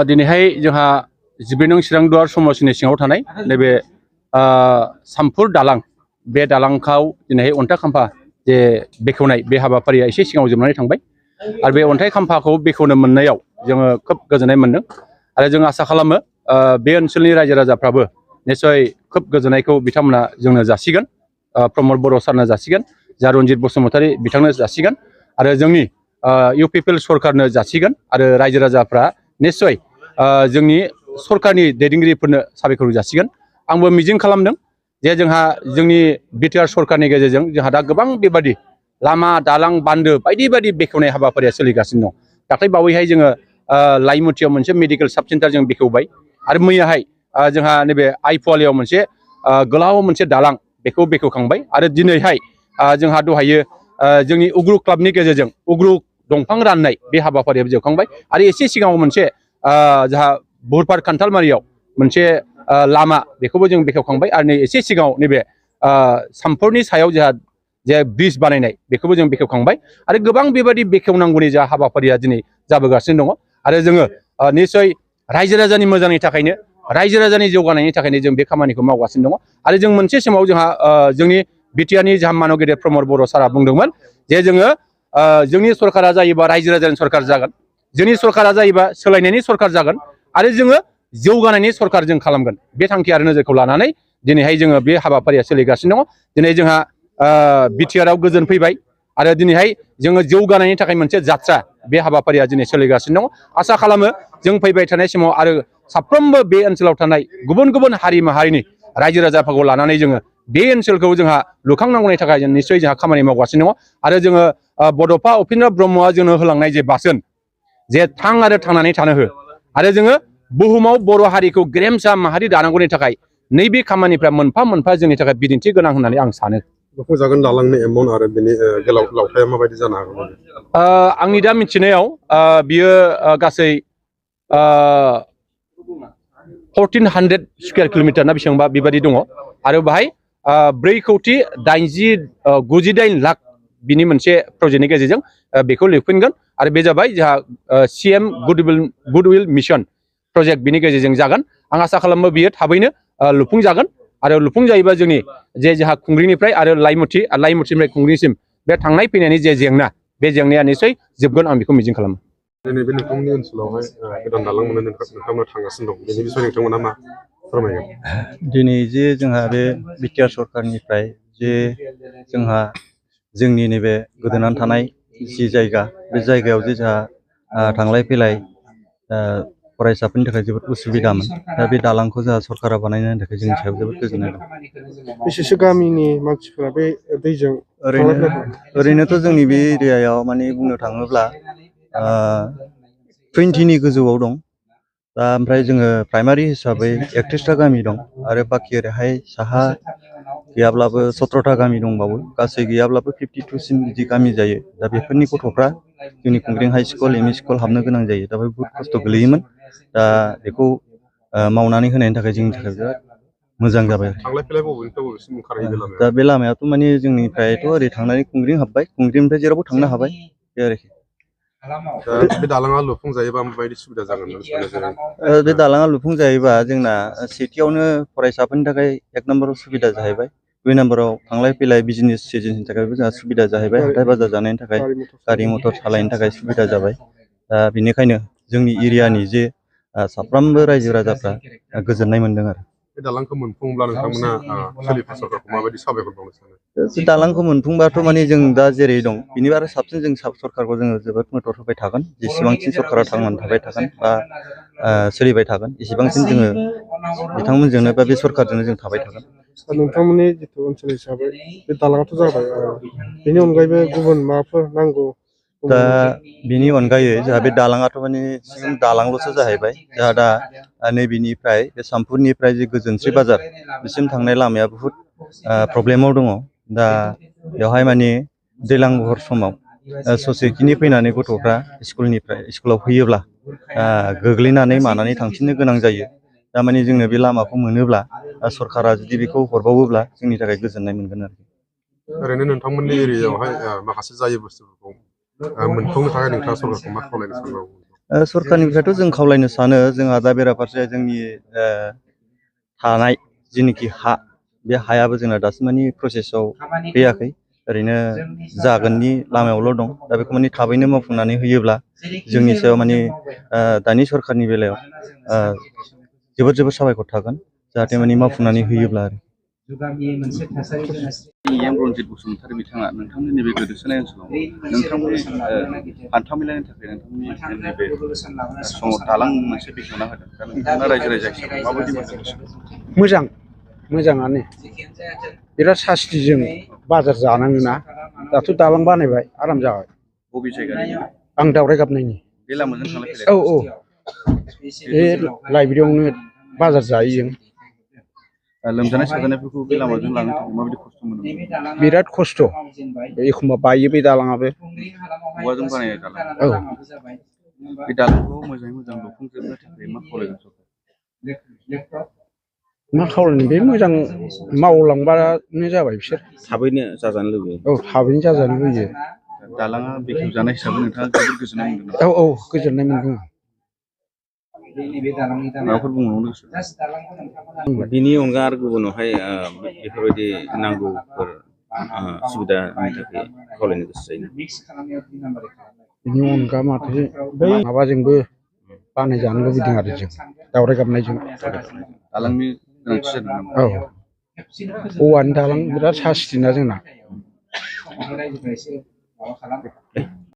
दिनैहाय जोंहा 14 नं चिरां दुवार समाजनि सिङाव थानाय नैबे सामफुर दालां बे दालांखौ दिनैहाय अन्थाइ खाम्फा जे बेखेवनाय बे हाबाफारिया एसे सिगाङाव जोबनानै थांबाय आरो बे अन्थाइ खाम्फाखौ बेखेवनो मोननायाव जोङो खोब गोजोननाय मोनदों आरो जों आसा खालामो बे ओनसोलनि रायजो राजाफ्राबो निश्चय खोब गोजोननायखौ बिथांमोना जोंनो जासिगोन प्रमद बर' सारनो जासिगोन जा रन्जित बसुमतारी बिथांनो जासिगोन आरो जोंनि UPPL सरकारनो जासिगोन आरो रायजो राजाफ्रा निश्चय जोंनि सरकारनि दैदेनगिरिफोरनो साबायखर जासिगोन आंबो मिजिं खालामदों जे जोंहा जोंनि बिटिआर सरकारनि गेजेरजों जोंहा दा गोबां बेबादि लामा दालां बान्दो बायदि बायदि बेखेवनाय हाबाफारिया सोलिगासिनो दं दाख्लै बावैहाय जोङो लाइमुथियाव मोनसे मेडिकेल साब सेन्टार जों बेखेवबाय आरो मैयाहाय जोंहा नैबे आइपुवालियाव मोनसे गोलाव मोनसे दालां बेखौ बेखेवखांबाय आरो दिनैहाय जोंहा दहायो जोंनि उग्रु क्लाबनि गेजेरजों उग्रु दंफां राननाय बे हाबाफारियाबो जोबखांबाय आरो एसे सिगाङाव मोनसे जोंहा बुरपार खान्थालमारियाव मोनसे लामा बेखौबो जों बेखेवखांबाय आरो नै एसे सिगाङाव नैबे सामफुरनि सायाव जोंहा जे ब्रिज बानायनाय बेखौबो जों बेखेवखांबाय आरो गोबां बेबायदि बेखेवनांगौनि जा हाबाफारिया दिनै जाबोगासिनो दङ आरो जोङो निश्चय रायजो राजानि मोजांनि थाखायनो रायजो राजानि जौगानायनि थाखायनो जों बे खामानिखौ मावगासिनो दङ आरो जों मोनसे समाव जोंहा जोंनि बिटिआरनि जाहा मानव गेदेर प्रमद बर' सारा बुंदोंमोन जे जोङो जोंनि सरकारा जायोबा रायजो राजानि सरकार जागोन जोंनि सरकारा जायोबा सोलायनायनि सरकार जागोन आरो जोङो जौगानायनि सरकार जों खालामगोन बे थांखि आरो नोजोरखौ लानानै दिनैहाय जोङो बे हाबाफारिया सोलिगासिनो दङ दिनै जोंहा बिटिआरआव गोजोन फैबाय आरो दिनैहाय जोङो जौगानायनि थाखाय मोनसे जात्रा बे हाबाफारिया दिनै सोलिगासिनो दङ आसा खालामो जों फैबाय थानाय समाव आरो साफ्रोमबो बे ओनसोलाव थानाय गुबुन गुबुन हारि माहारिनि रायजो राजाफोरखौ लानानै जोङो बे ओनसोलखौ जोंहा लुखांनांगौनि थाखाय जों निश्चय जोंहा खामानि मावगासिनो दङ आरो जोङो बड'फा उपेन्द्र ब्रह्मआ जोंनो होलांनाय जे बासोन जे थां आरो थांनानै थानो हो आरो जोङो बुहुमाव बर' हारिखौ गेरेमसा माहारि दानांगौनि थाखाय नैबे खामानिफ्रा मोनफा मोनफा जोंनि थाखाय बिदिन्थि गोनां होननानै आं सानो जागोन दालांनि एमाउन्ट आरो बेनि लावथाया माबायदि जानो हागौ आंनि दा मिथिनायाव बियो गासै 1400 स्कुवेर किल'मिटार ना बेसेबांबा बेबायदि दङ आरो बाहाय 4,98,99 लाख बिनि मोनसे प्रजेक्टनि गेजेरजों बेखौ लिरफिनगोन आरो बे जाबाय जोंहा CM गुडविल मिशन प्रजेक्ट बिनि गेजेरजों जागोन आं आसा खालामो बियो थाबैनो लुफुंजागोन आरो लुफुंजायोबा जोंनि जे जोंहा खुंग्रिनिफ्राय आरो लाइमुथिनिफ्राय खुंग्रिसिम बे थांनाय फैनायनि जे जेंना बे जेंनाया निश्चय जोबगोन आं बेखौ मिजिं खालामो दिनै बे नोंथांमोननि ओनसोलावहाय गोदान दालां मोननो नोंथांमोना थांगासिनो दं बेनि बिसय नोंथांमोना मा फोरमायगोन दिनै जे जोंहा बे बिटिआर सरकारनिफ्राय जे जोंहा जोंनि नैबे गोदोनानै थानाय जि जायगा बे जायगायाव जे जोंहा थांलाय फैलाय फरायसाफोरनि थाखाय जोबोद उसुबिदामोन दा बे दालांखौ जोंहा सरकारा बानायनायनि थाखाय जोंनि सायाव जोबोद गोजोननाय दं बेसेसो गामिनि मानसिफोरा बे दैजों ओरैनोथ' जोंनि बे एरियायाव माने बुंनो थाङोब्ला 20नि गोजौआव दं दा ओमफ्राय जोङो प्राइमारि हिसाबै 31टा गामि दं आरो बाखि ओरैहाय साहा गैयाब्लाबो 17टा गामि दंबावो गासै गैयाब्लाबो 52सिम बिदि गामि जायो दा बेफोरनि गथ'फ्रा जोंनि खुंग्रिं हाइ स्कुल एम इ स्कुल हाबनो गोनां जायो दा बहुद खस्थ' गोलैयोमोन दा बेखौ मावनानै होनायनि थाखाय जोंनि थाखाय बिराद मोजां जाबाय थांलाय फैलाय बबेनिफ्राय बबेसिम ओंखारहैयो दा बे लामायाथ' माने जोंनिफ्रायथ' ओरै थांनानै खुंग्रिं हाबबाय खुंग्रिंनिफ्राय जेरावबो थांनो हाबाय बे आरोखि बे दालाङा लुफुंजायोबा माबायदि सुबिदा जागोन बे दालाङा लुफुंजायोबा जोंना सेथियावनो फरायसाफोरनि थाखाय 1 नम्बराव सुबिदा जाहैबाय 2 नम्बराव थांलाय फैलाय बिजनेस सिजनेसनि थाखायबो जोंहा सुबिदा जाहैबाय हाथाय बाजार जानायनि थाखाय गारि मटर सालायनो थाखाय सुबिदा जाबाय दा बेनिखायनो जोंनि एरियानि जे साफ्रोमबो रायजो राजाफ्रा गोजोननाय मोनदों आरो बे दालांखौ मोनफुंब्ला नोंथांमोना सोलिफु सरकारखौ माबायदि साबायखर बावनो सानो बे दालांखौ मोनफुंबाथ' माने जों दा जेरै दं बिनि आरो साबसिन जों सरकारखौ जोङो जोबोद मदद होबाय थागोन जेसेबांसिन सरकारा थांनानै थाबाय थागोन बा सोलिबाय थागोन एसेबांसिन जोङो बिथांमोनजोंनो बा बे सरकारजोंनो जों थाबाय थागोन नोंथांमोननि जिथु ओनसोल हिसाबै बे दालाङाथ' जाबाय बेनि अनगायैबो गुबुन माबाफोर नांगौ दा बिनि अनगायै जोंहा बे दालाङाथ' माने दालांल'सो जाहैबाय जोंहा दा नैबेनिफ्राय बे सामफुरनिफ्राय जे गोजोनस्रि बाजार बिसिम थांनाय लामाया बुहुद प्रब्लेमाव दङ दा बेवहाय माने दैज्लां बहर समाव ससेखिनि फैनानै गथ'फ्रा स्कुलाव फैयोब्ला गोग्लैनानै मानानै थांफिननो गोनां जायो दा माने जोंनो बे लामाखौ मोनोब्ला सरकारा जुदि बेखौ हरबावोब्ला जोंनि थाखाय गोजोननाय मोनगोन आरो ओरैनो नोंथांमोननि एरियायावहाय माखासे जायै बुस्थुफोरखौ मोनफुंनो थाखाय नोंथाङा सरकारखौ मा खावलायनो सानबावो सरकारनिफ्रायथ' जों खावलायनो सानो जोंहा दा बेराफारसे जोंनि थानाय जिनिखि हा बे हायाबो जोंना दासिम माने प्रसेसआव फैयाखै ओरैनो जागोननि लामायावल' दं दा बेखौ माने थाबैनो मावफुंनानै होयोब्ला जोंनि सायाव माने दानि सरकारनि बेलायाव जोबोद जोबोद साबायखर थागोन जाहाथे माने मावफुंनानै होयोब्ला आरो रनजित बसुमतारी बिथाङा नोंथांनि नैबे गोदोसोनाय ओनसोलाव नोंथांमोननि हान्था मेलानि थाखाय नोंथांमोननि नैबे समाव दालां मोनसे बेखेवना होदों दा नोंथाङा रायजो राजा हिसाबै माबायदि मोनदों मोजाङानो बिराद सास्तिजों बाजार जानाङोना दाथ' दालां बानायबाय आराम जाबाय बबे जायगानि आं दावराय गाबनायनि बे लामाजों थांलाय फैलाय औ बे लाइब्रेरियावनो बाजार जायो जों लोमजानाय साजानायफोरखौ बे लामाजों लांनो थाखाय माबायदि खस्थ' मोनो बिराद खस्थ' एखमबा बायो बे दालाङाबो औवाजों बानायनाय दालां औ बे दालांखौ मोजाङै मोजां लुफुंजोबनो थाखाय मा खावलायगोन सरकार मा खावलायनो बे मोजां मावलांबानो जाबाय बिसोर थाबैनो जाजानो लुबैयो औ थाबैनो जाजानो लुबैयो दालाङा बेखेवजानाय हिसाबै नोंथाङा जोबोद गोजोननाय मोनदों औ गोजोननाय मोनदों माबाफोर बुंबावनो गोसो बिनि अनगा आरो गुबुनावहाय बेफोरबायदि नांगौफोर सुबिदानि थाखाय खावलायनो गोसो जायो बिनि अनगा माथो बै माबाजोंबो बानायजानो लुबैदों आरो जों दावराय गाबनायजों दालांनि गोनांथि जादों नामा औ औवानि दालां बिराद सास्तिना जोंना